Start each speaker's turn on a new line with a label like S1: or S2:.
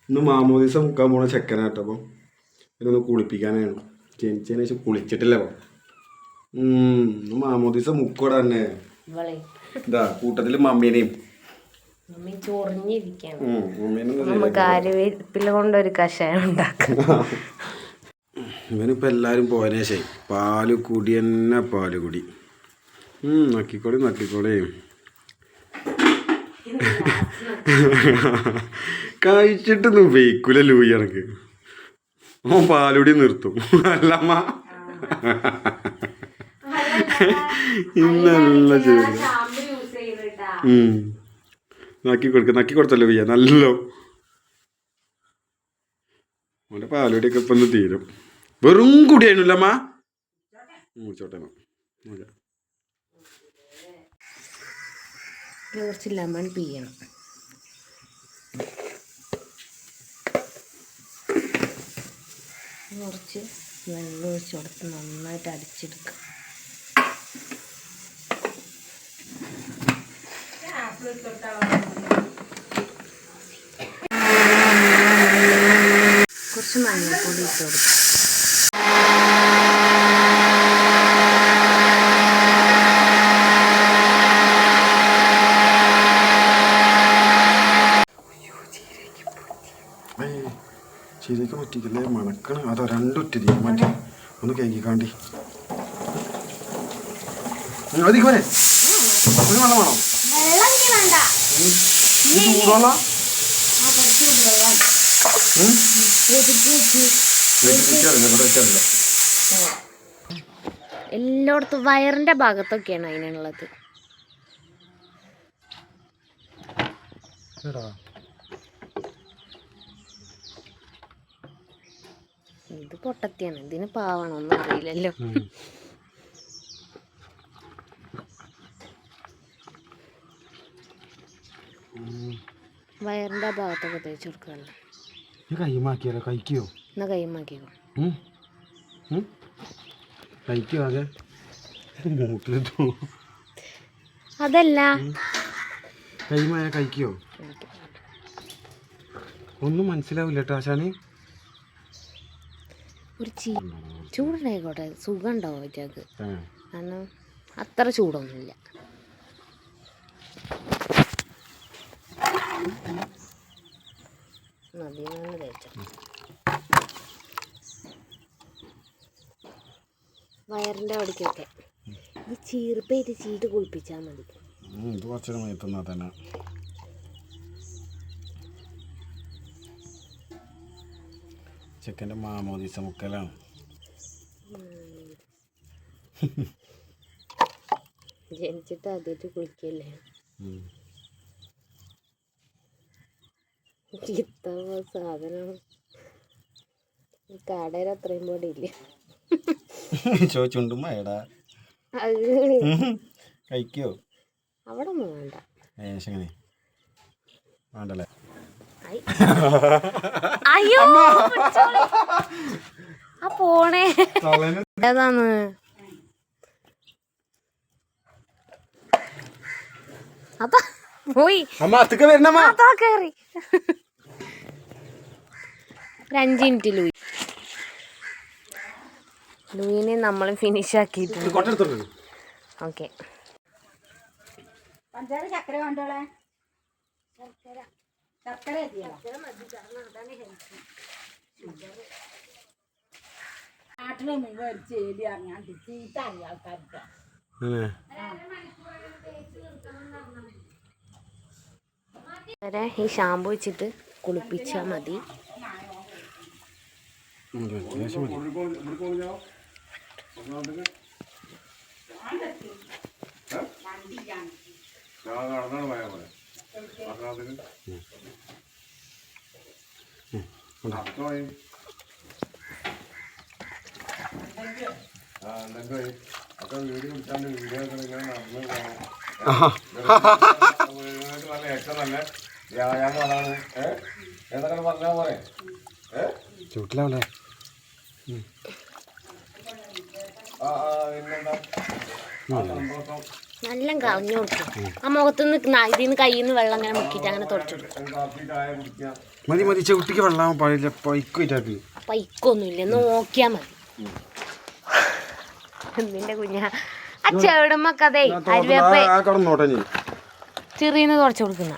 S1: ഇന്ന് മാമോദിസം മുക്കാൻ പോണ ചെക്കനാട്ടോ. അപ്പം ഇതൊന്ന് കുളിപ്പിക്കാനാണ്. ജനിച്ചതിന് ശേഷം കുളിച്ചിട്ടില്ല. അപ്പം ഇന്ന് മാമോദിസം മുക്കോടെ തന്നെ. ഇതാ കൂട്ടത്തില് മമ്മീനെയും
S2: കൊണ്ടൊരു കഷായം ഉണ്ടാക്കാം.
S1: ഇവനിപ്പോൾ എല്ലാവരും പോയതിനു ശേഷം പാല് കുടി തന്നെ പാല് കുടി. നക്കിക്കോളി നക്കിക്കോളി. കഴിച്ചിട്ടൊന്നും ഉപയോഗിക്കൂല ലൂയി എനക്ക്. ഓൻ പാലുടി നിർത്തും. അല്ലമ്മ ഇന്നല്ല ചെയ്തു. നക്കി കൊടുത്തല്ലോ ലൂയ്യ നല്ലോ. ഓൻ്റെ പാലുടിയൊക്കെ ഇപ്പം ഒന്ന് തീരും. വെറും കുടിയായിരുന്നല്ലമ്മ. ചോട്ടെ
S2: കുറച്ച് ലെമൺ പിഴിയണം. കുറച്ച് വെള്ളം ഒഴിച്ച് കൊടുത്ത് നന്നായിട്ട് അടിച്ചെടുക്കുക. കുറച്ച് മഞ്ഞൾപ്പൊടി ഇട്ട് കൊടുക്കുക.
S1: ശരിക്കും പറ്റിക്കല്ലേ മണക്കണം. അതോ രണ്ടൊറ്റരി മറ്റേ ഒന്ന് കേൾക്കാണ്ടി മതി പോരെ. ഒരു വെള്ളം വേണോ? ചൂടുള്ള
S2: എല്ലായിടത്തും വയറിന്റെ ഭാഗത്തൊക്കെയാണ് അതിനുള്ളത്. ഇത് പൊട്ടത്തിയാണ്. ഇതിന് പാവണൊന്നും അറിയില്ലല്ലോ. വയറിന്റെ ഭാഗത്തൊക്കെ തേച്ച് കൊടുക്കാല്ലോ.
S1: കൈമാക്കിയാലോ? കഴിക്കോ?
S2: എന്നാ കൈമാക്കിക്കോ.
S1: കഴിക്കോ? അതെ
S2: അതല്ല
S1: കൈമായ കഴിക്കോ? ഒന്നും മനസ്സിലാവില്ല കേട്ടോ ആശാന്.
S2: ഒരു ചൂടുണ്ടായിക്കോട്ടെ, സുഖം ഉണ്ടാവും പറ്റത്. കാരണം അത്ര ചൂടൊന്നുമില്ല. നദിയാണ് തേച്ചത്. വയറിൻ്റെ അവിടേക്കൊക്കെ ഈ ചീർപ്പേറ്റ് ചീട്ട് കുളിപ്പിച്ചാൽ മതി.
S1: ഇത് കുറച്ചൊരു മയത്തുന്നാ തന്നെ. ചെക്കൻ്റെ മാമോദിസ മുക്കലാണ്.
S2: ജനിച്ചിട്ട് ആദ്യമായിട്ട് കുളിക്കല്ലേ. സാധനം കടയിൽ അത്രയും കൂടെ ഇല്ല.
S1: ചോദിച്ചുണ്ടും എടാ കഴിക്കോ?
S2: അവിടെ ഒന്നും വേണ്ട.
S1: എങ്ങനെ വേണ്ടല്ലേ?
S2: അയ്യോ ആ പോണേ ഏതാന്ന് അതാ പോയി. അതാ കേറി. ഒരു 5 മിനിറ്റ് ലൂയിനെ നമ്മൾ ഫിനിഷ് ആക്കിയിട്ടുണ്ട്. ഓക്കെ. ഈ ഷാമ്പു വെച്ചിട്ട് കുളിപ്പിച്ചാൽ മതി.
S1: ചൂട്ടിലാവല്ലേ?
S2: നല്ല കളഞ്ഞു കൊടുക്കും. ആ മുഖത്തുനിന്ന് ഇതിന്ന് കയ്യിൽ നിന്ന് വെള്ളം അങ്ങനെ മുക്കിയിട്ട് അങ്ങനെ തുടച്ചു കൊടുക്കും.
S1: മതി മതി, ചവിട്ടിക്ക് വെള്ളം പൈക്കിട്ടാക്കി.
S2: പൈക്കൊന്നുമില്ല, നോക്കിയാ മതി. നിന്റെ കുഞ്ഞ ആ ചെവിടുമ്പോ കഥേ അരുവേപ്പ ചെറിയെന്ന് തുടച്ചു കൊടുക്കുന്ന